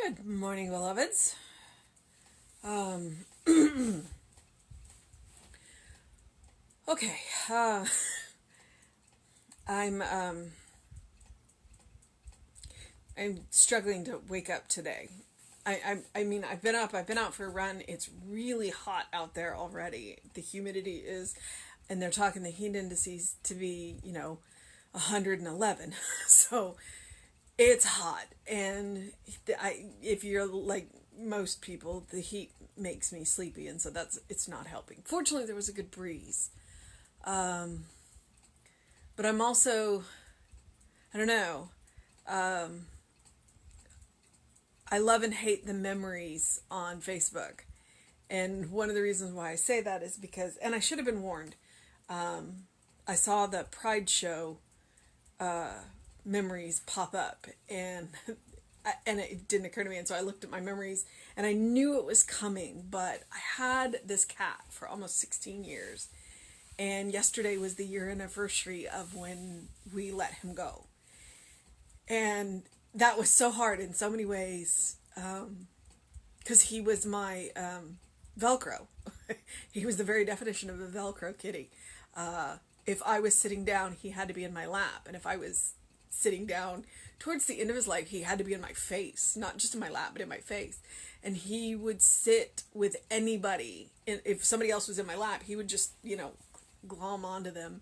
Good morning, beloveds. Um, okay, I'm I'm struggling to wake up today. I mean, I've been up. I've been out for a run. It's really hot out there already. The humidity is, and they're talking the heat indices to be 111. So it's hot, and if you're like most people, the heat makes me sleepy, and so it's not helping. Fortunately, there was a good breeze, but I'm also, I don't know. I love and hate the memories on Facebook, and one of the reasons why I say that is because, and I should have been warned. I saw the Pride show memories pop up, and it didn't occur to me, and so I looked at my memories and I knew it was coming. But I had this cat for almost 16 years, and yesterday was the year anniversary of when we let him go, and that was so hard in so many ways, because he was my Velcro. He was the very definition of a Velcro kitty. If I was sitting down, he had to be in my lap, and if I was sitting down towards the end of his life, he had to be in my face, not just in my lap, but in my face. And he would sit with anybody. And if somebody else was in my lap, he would just, glom onto them.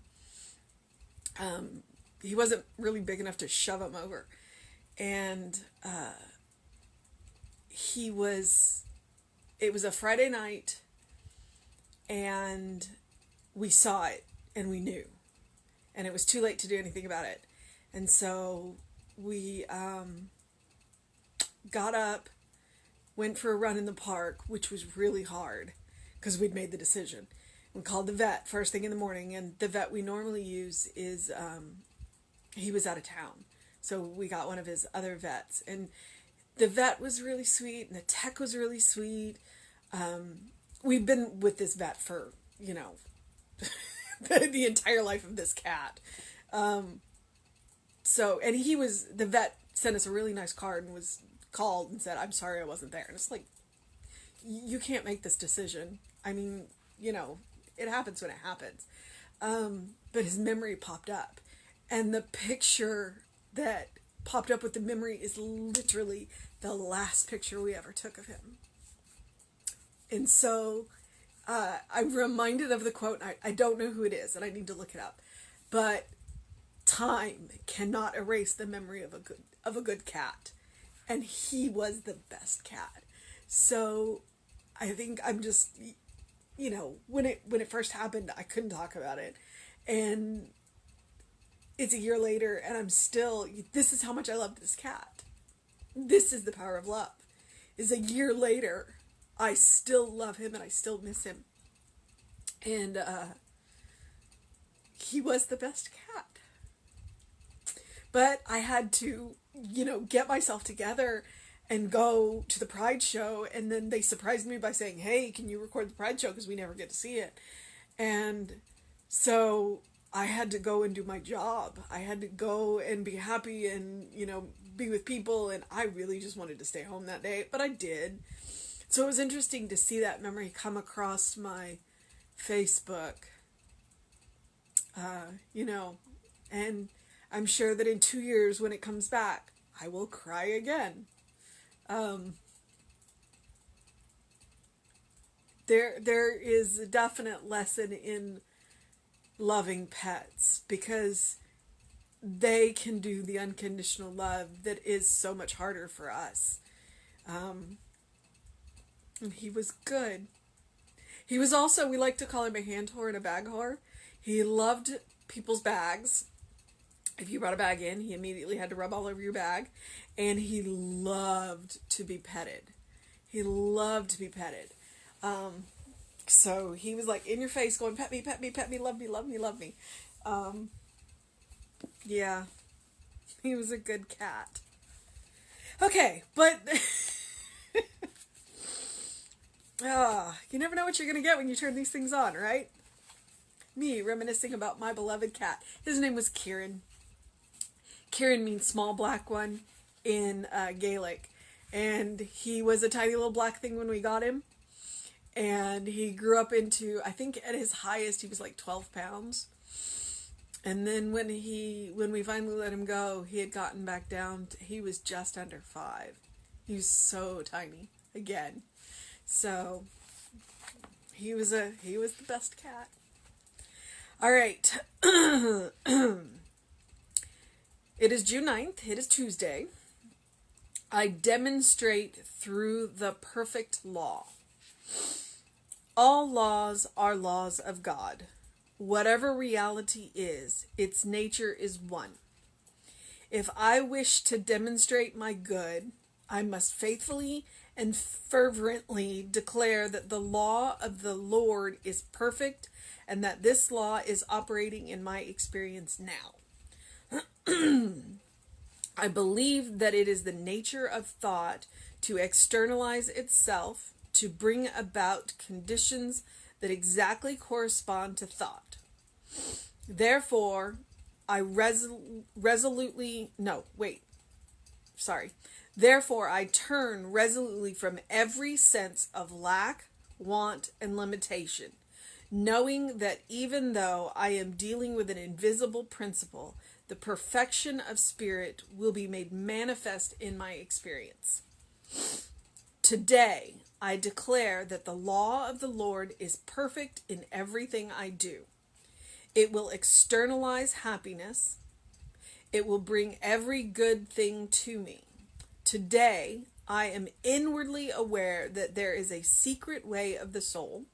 He wasn't really big enough to shove him over. And it was a Friday night, and we saw it, and we knew. And it was too late to do anything about it. And so we got up, went for a run in the park, which was really hard because we'd made the decision. We called the vet first thing in the morning, and the vet we normally use is, he was out of town. So we got one of his other vets, and the vet was really sweet, and the tech was really sweet. We've been with this vet for, the entire life of this cat. And the vet sent us a really nice card and was called and said, "I'm sorry I wasn't there." And it's like, you can't make this decision. I mean, it happens when it happens. But his memory popped up, and the picture that popped up with the memory is literally the last picture we ever took of him. And so I'm reminded of the quote. I don't know who it is, and I need to look it up, but time cannot erase the memory of a good cat, and he was the best cat. So I think I'm just, when it first happened, I couldn't talk about it, and it's a year later, and I'm still, this is how much I love this cat. This is the power of love. Is a year later, I still love him and I still miss him. And he was the best cat. But I had to, get myself together and go to the Pride show. And then they surprised me by saying, "Hey, can you record the Pride show? Because we never get to see it." And so I had to go and do my job. I had to go and be happy and, be with people. And I really just wanted to stay home that day. But I did. So it was interesting to see that memory come across my Facebook, and I'm sure that in 2 years when it comes back, I will cry again. There is a definite lesson in loving pets, because they can do the unconditional love that is so much harder for us. And he was good. He was also, we like to call him a hand whore and a bag whore. He loved people's bags. If you brought a bag in, he immediately had to rub all over your bag. And he loved to be petted. He loved to be petted. So he was like in your face going, "Pet me, pet me, pet me, love me, love me, love me." Yeah, he was a good cat. Okay, but you never know what you're going to get when you turn these things on, right? Me reminiscing about my beloved cat. His name was Kieran. Kieran means small black one in Gaelic. And he was a tiny little black thing when we got him. And he grew up into, I think at his highest, he was like 12 pounds. And then when we finally let him go, he had gotten back down he was just under 5. He was so tiny again. So he was the best cat. All right. It is June 9th. It is Tuesday. I demonstrate through the perfect law. All laws are laws of God. Whatever reality is, its nature is one. If I wish to demonstrate my good, I must faithfully and fervently declare that the law of the Lord is perfect and that this law is operating in my experience now. I believe that it is the nature of thought to externalize itself, to bring about conditions that exactly correspond to thought. Therefore, Therefore, I turn resolutely from every sense of lack, want, and limitation, knowing that even though I am dealing with an invisible principle, the perfection of spirit will be made manifest in my experience. Today, I declare that the law of the Lord is perfect in everything I do. It will externalize happiness. It will bring every good thing to me. Today, I am inwardly aware that there is a secret way of the soul.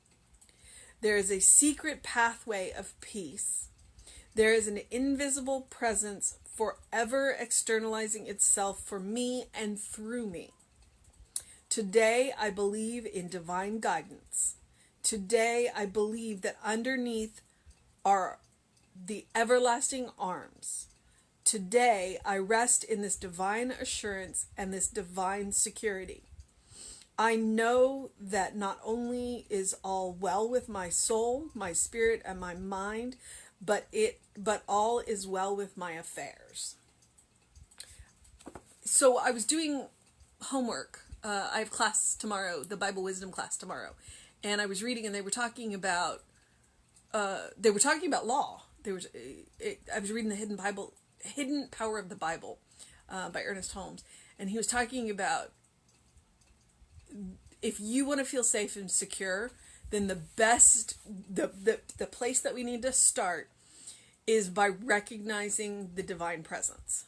There is a secret pathway of peace. There is an invisible presence forever externalizing itself for me and through me. Today, I believe in divine guidance. Today, I believe that underneath are the everlasting arms. Today, I rest in this divine assurance and this divine security. I know that not only is all well with my soul, my spirit, and my mind, but all is well with my affairs. So I was doing homework. I have class tomorrow, the Bible Wisdom class tomorrow, and I was reading, and they were talking about law. I was reading the Hidden Power of the Bible by Ernest Holmes, and he was talking about if you want to feel safe and secure, then the place that we need to start is by recognizing the divine presence.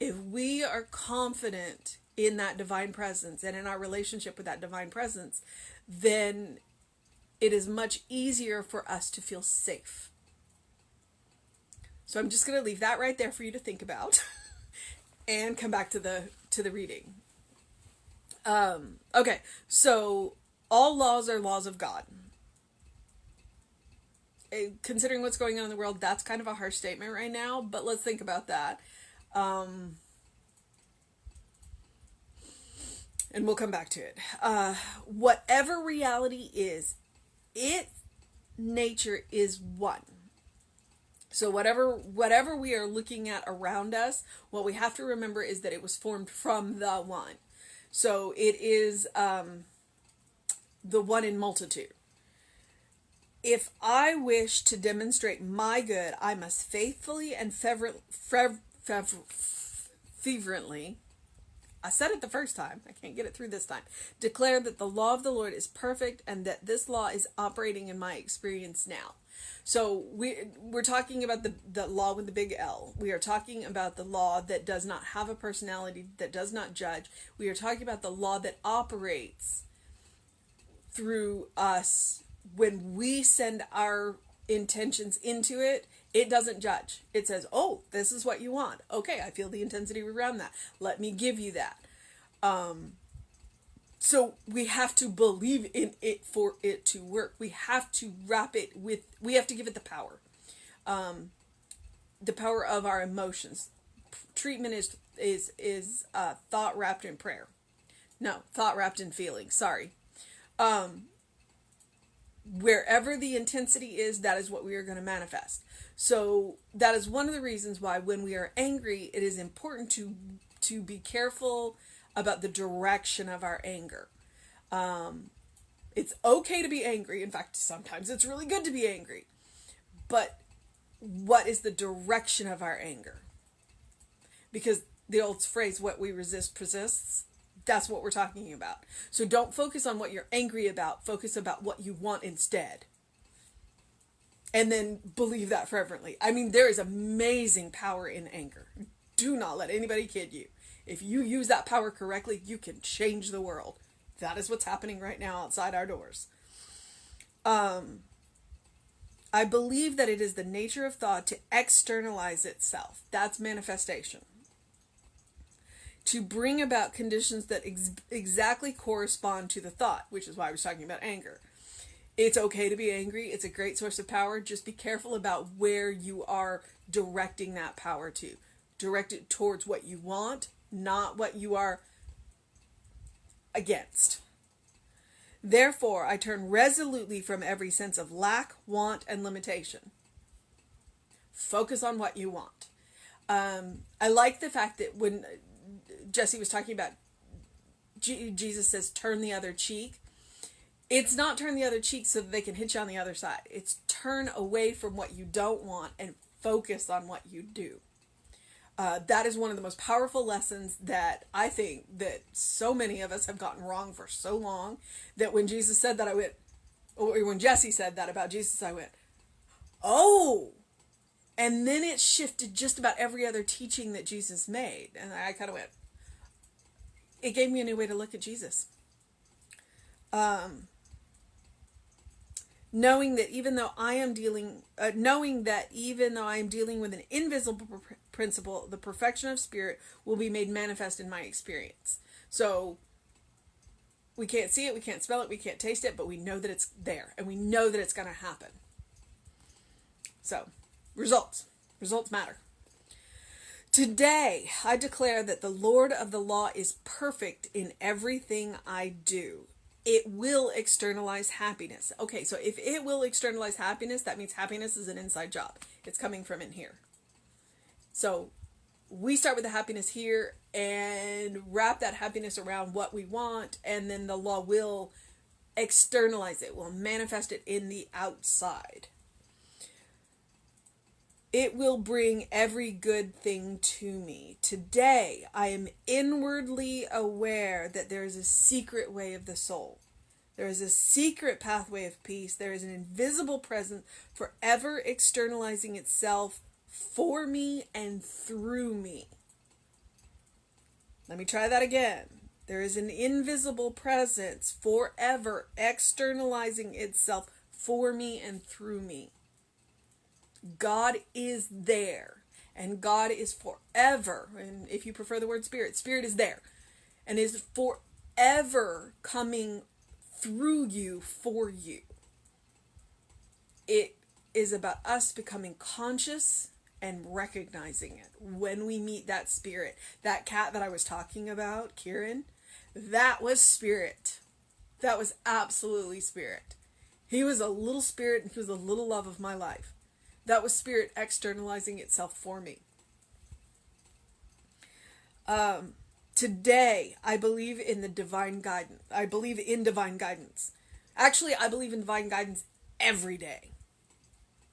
If we are confident in that divine presence and in our relationship with that divine presence, then it is much easier for us to feel safe. So I'm just going to leave that right there for you to think about and come back to the reading. Okay, so all laws are laws of God. Considering what's going on in the world, that's kind of a harsh statement right now, but let's think about that. And we'll come back to it. Whatever reality is, its nature is one. So whatever we are looking at around us, what we have to remember is that it was formed from the one. So it is the one in multitude. If I wish to demonstrate my good, I must faithfully and fervently, I said it the first time, I can't get it through this time, declare that the law of the Lord is perfect and that this law is operating in my experience now. So we're talking about the law with the big L. We are talking about the law that does not have a personality, that does not judge. We are talking about the law that operates through us. When we send our intentions into it, it doesn't judge. It says, oh, this is what you want. Okay, I feel the intensity around that. Let me give you that. So we have to believe in it for it to work. We have to we have to give it the power. The power of our emotions. Treatment is thought wrapped in prayer. No, thought wrapped in feeling. Sorry. Wherever the intensity is, that is what we are going to manifest. So that is one of the reasons why when we are angry, it is important to be careful about the direction of our anger. It's okay to be angry. In fact, sometimes it's really good to be angry. But what is the direction of our anger? Because the old phrase, what we resist persists, that's what we're talking about. So don't focus on what you're angry about. Focus about what you want instead. And then believe that fervently. I mean, there is amazing power in anger. Do not let anybody kid you. If you use that power correctly, you can change the world. That is what's happening right now outside our doors. I believe that it is the nature of thought to externalize itself. That's manifestation. To bring about conditions that exactly correspond to the thought, which is why I was talking about anger. It's okay to be angry. It's a great source of power. Just be careful about where you are directing that power to. Direct it towards what you want, not what you are against. Therefore, I turn resolutely from every sense of lack, want, and limitation. Focus on what you want. I like the fact that when Jesse was talking about Jesus says, turn the other cheek. It's not turn the other cheek so that they can hit you on the other side. It's turn away from what you don't want and focus on what you do. That is one of the most powerful lessons that I think that so many of us have gotten wrong for so long, that when Jesus said that, I went, or when Jesse said that about Jesus, I went, oh, and then it shifted just about every other teaching that Jesus made. And I kind of went, it gave me a new way to look at Jesus. Knowing that even though I am dealing with an invisible principle, the perfection of spirit will be made manifest in my experience. So we can't see it, we can't smell it, we can't taste it, but we know that it's there, and we know that it's going to happen. So, results matter. Today, I declare that the Lord of the law is perfect in everything I do. It will externalize happiness. Okay, so if it will externalize happiness, that means happiness is an inside job. It's coming from in here. So we start with the happiness here and wrap that happiness around what we want, and then the law will externalize it, will manifest it in the outside. It will bring every good thing to me. Today, I am inwardly aware that there is a secret way of the soul. There is a secret pathway of peace. There is an invisible presence forever externalizing itself for me and through me. Let me try that again. There is an invisible presence forever externalizing itself for me and through me. God is there, and God is forever, and if you prefer the word spirit, spirit is there, and is forever coming through you for you. It is about us becoming conscious and recognizing it. When we meet that spirit, that cat that I was talking about, Kieran, that was spirit. That was absolutely spirit. He was a little spirit, and he was a little love of my life. That was spirit externalizing itself for me. Today, I believe in the divine guidance. I believe in divine guidance. Actually, I believe in divine guidance every day.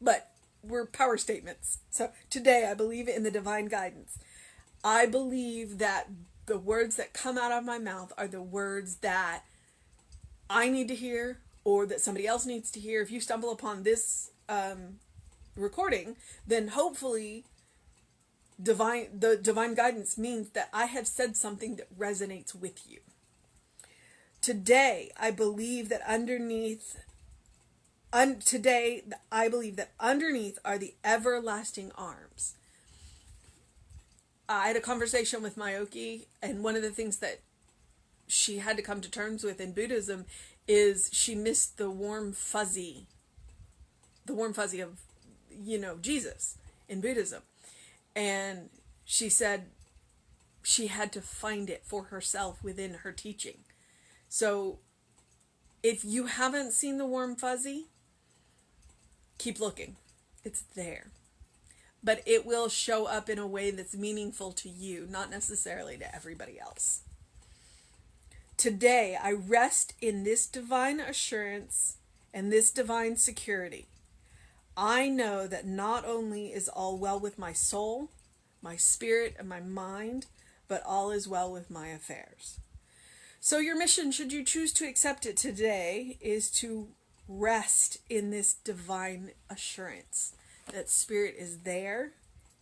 But we're power statements. So today, I believe in the divine guidance. I believe that the words that come out of my mouth are the words that I need to hear, or that somebody else needs to hear. If you stumble upon this recording, then hopefully the divine guidance means that I have said something that resonates with you. Today, I believe that underneath are the everlasting arms. I had a conversation with Mayoki, and one of the things that she had to come to terms with in Buddhism is she missed the warm fuzzy of Jesus in Buddhism. And she said she had to find it for herself within her teaching. So if you haven't seen the warm fuzzy, keep looking. It's there. But it will show up in a way that's meaningful to you, not necessarily to everybody else. Today, I rest in this divine assurance and this divine security. I know that not only is all well with my soul, my spirit, and my mind, but all is well with my affairs. So your mission, should you choose to accept it today, is to rest in this divine assurance that Spirit is there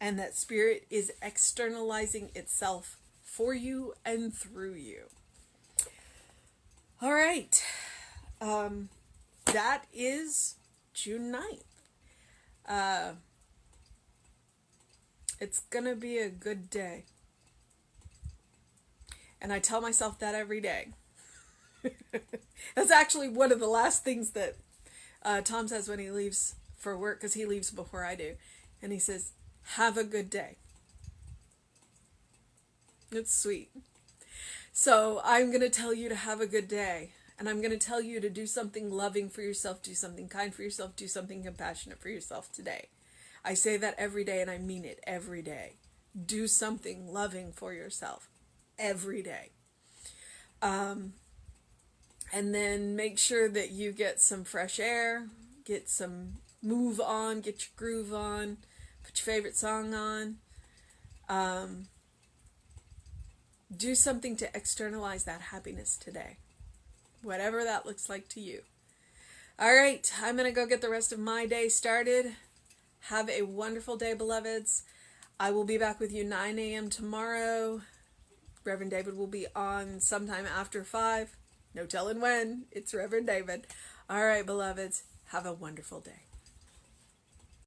and that Spirit is externalizing itself for you and through you. All right. That is June 9th. It's going to be a good day. And I tell myself that every day. That's actually one of the last things that Tom says when he leaves for work, because he leaves before I do. And he says, have a good day. It's sweet. So I'm going to tell you to have a good day. And I'm going to tell you to do something loving for yourself, do something kind for yourself, do something compassionate for yourself today. I say that every day, and I mean it every day. Do something loving for yourself every day. And then make sure that you get some fresh air, get some move on, get your groove on, put your favorite song on. Do something to externalize that happiness today, whatever that looks like to you. All right, I'm going to go get the rest of my day started. Have a wonderful day, beloveds. I will be back with you 9 a.m. tomorrow. Reverend David will be on sometime after 5. No telling when. It's Reverend David. All right, beloveds. Have a wonderful day.